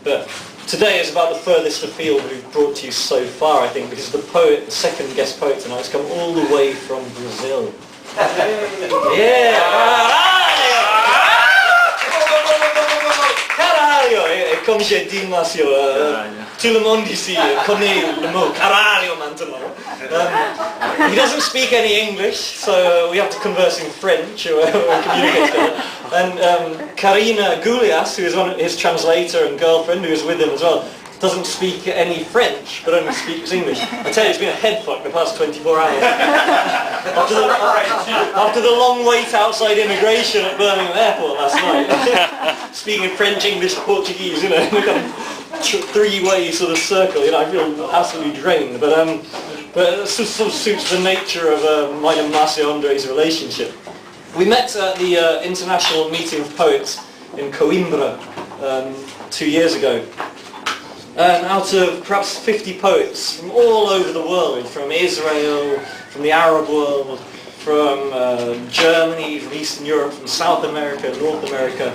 But today is about the furthest afield we've brought to you so far, I think, because the poet, the second guest poet tonight, has come all the way from Brazil. Yeah! Caralho! Comme j'ai dit, Marcio, tout le monde ici connaît le mot caralho maintenant. He doesn't speak any English, so we have to converse in French or communicate together. And Karina Goulias, who is his translator and girlfriend, who is with him as well, doesn't speak any French, but only speaks English. I tell you, it's been a head fuck the past 24 hours. After the long wait outside immigration at Birmingham Airport last night, speaking French, English, Portuguese, you know, in a kind of three-way sort of circle, you know, I feel absolutely drained. But it sort of suits the nature of mine and Marcio-Andre's relationship. We met at the International Meeting of Poets in Coimbra 2 years ago. And out of perhaps 50 poets from all over the world, from Israel, from the Arab world, from Germany, from Eastern Europe, from South America, North America,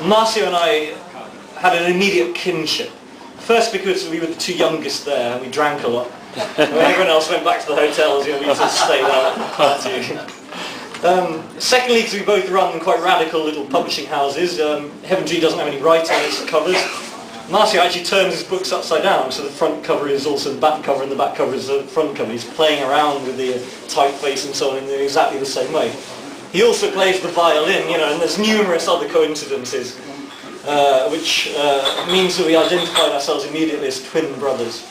Marcio and I had an immediate kinship. First because we were the two youngest there and we drank a lot. And when everyone else went back to the hotels, you know, we used to stay there and party. Secondly, because we both run quite radical little publishing houses. Coventry doesn't have any writing on its covers. Marcio actually turns his books upside down, so the front cover is also the back cover and the back cover is the front cover. He's playing around with the typeface and so on in exactly the same way. He also plays the violin, you know, and there's numerous other coincidences, which means that we identified ourselves immediately as twin brothers.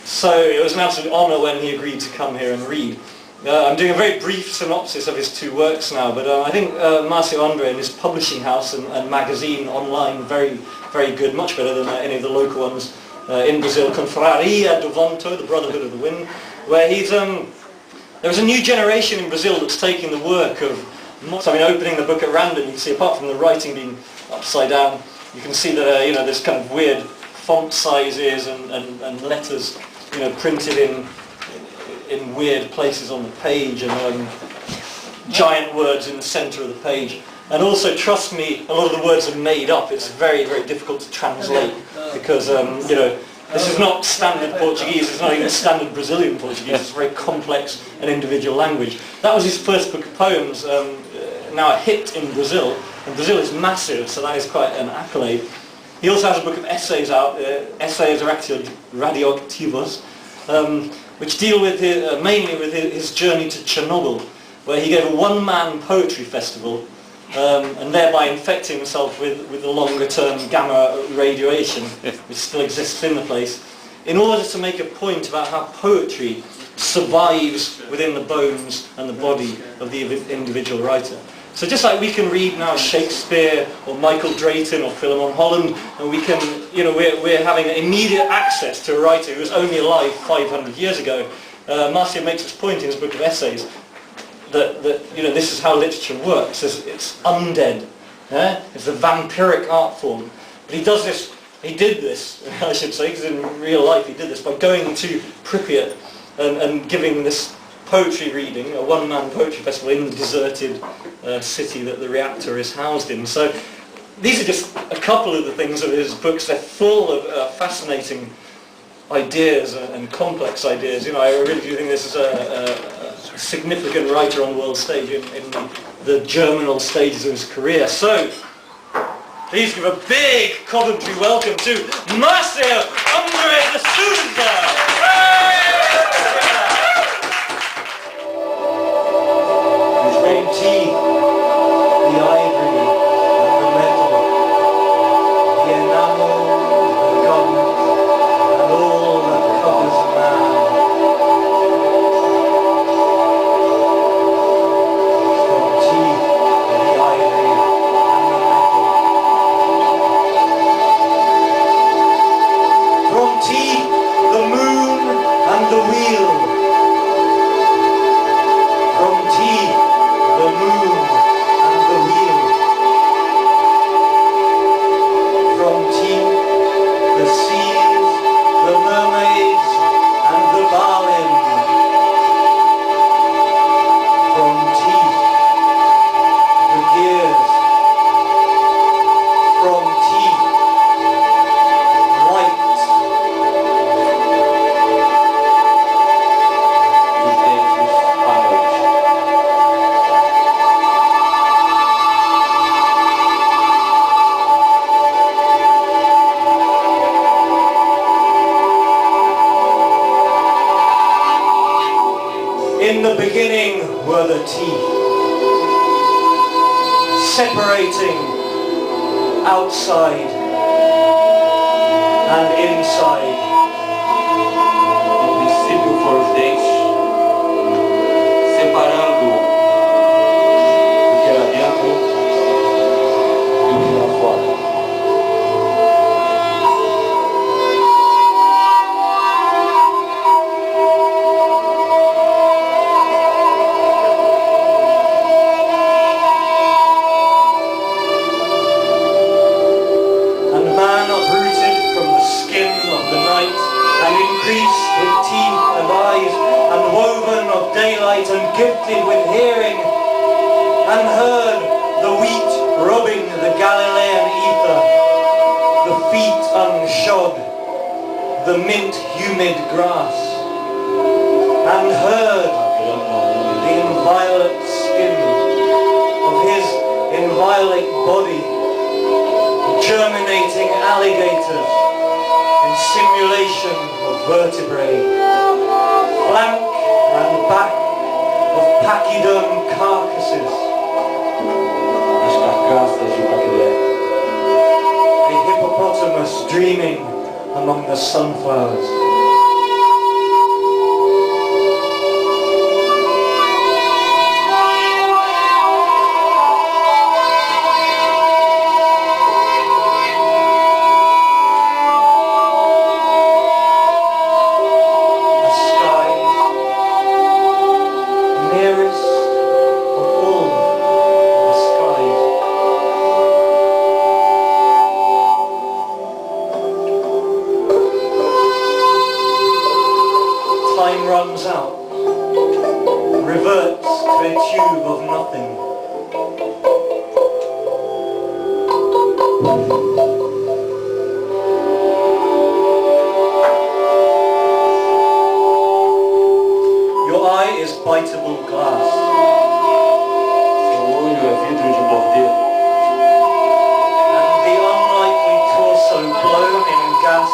So it was an absolute honour when he agreed to come here and read. I'm doing a very brief synopsis of his two works now, but I think Marcio-Andre and his publishing house and magazine online, very, very good, much better than any of the local ones in Brazil, Confraria do Vento, the Brotherhood of the Wind, where he's, there's a new generation in Brazil that's taking the work of, so I mean, opening the book at random, you can see apart from the writing being upside down, you can see that, you know, there's kind of weird font sizes and letters, you know, printed in weird places on the page, and giant words in the centre of the page. And also, trust me, a lot of the words are made up. It's very, very difficult to translate because, you know, this is not standard Portuguese, it's not even standard Brazilian Portuguese, it's a very complex and individual language. That was his first book of poems, now a hit in Brazil, and Brazil is massive, so that is quite an accolade. He also has a book of essays out, Essays Radioactivos, which deal with mainly with his journey to Chernobyl, where he gave a one-man poetry festival, and thereby infecting himself with the longer-term gamma radiation, which still exists in the place, in order to make a point about how poetry survives within the bones and the body of the individual writer. So just like we can read now Shakespeare or Michael Drayton or Philemon Holland, and we can, you know, we're having immediate access to a writer who was only alive 500 years ago. Marcio makes this point in his book of essays that you know, this is how literature works. It's undead. It's a vampiric art form. But he did this, I should say, because in real life he did this by going to Pripyat and giving this poetry reading, a one-man poetry festival in the deserted city that the reactor is housed in. So these are just a couple of the things of his books. They're full of fascinating ideas and complex ideas. You know, I really do think this is a significant writer on the world stage in the germinal stages of his career. So please give a big Coventry welcome to Marcio-Andre de Souza! Tea, the ivory, and the metal, the enamel, the gum, and all that covers man. From tea, the ivory, and the metal. From tea, the moon, and outside and inside. O princípio for os dentes, separando o que era dentro e o que era fora. Increased with teeth and eyes, and woven of daylight, and gifted with hearing, and heard the wheat rubbing the Galilean ether, the feet unshod, the mint humid grass, and heard the inviolate skin of his inviolate body, germinating alligators in simulation of vertebrae, flank and back of pachyderm carcasses, As carcaças de Paquilé. a hippopotamus dreaming among the sunflowers. Time runs out, reverts to a tube of nothing. Your eye is biteable glass. Seu olho é vidro de morder. And the unlikely torso blown in gas,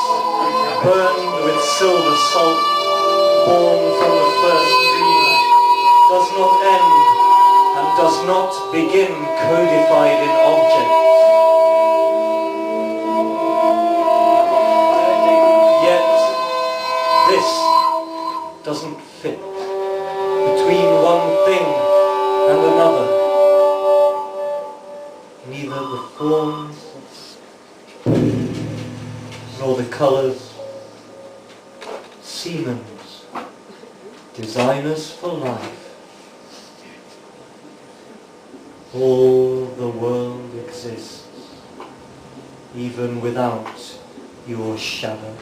burned with silver salt, born from the first dream, does not end and does not begin codified in objects. Yet this doesn't fit between one thing and another. Neither the forms nor the colours. Siemens, designers for life. All the world exists, even without your shadow.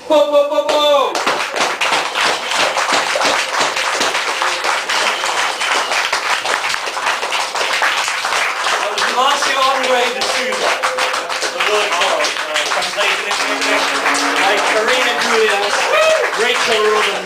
Pô, pô, pô, pô! Marcio-Andre de Souza, the word translated into English by Karina Julius, Rachel Roden,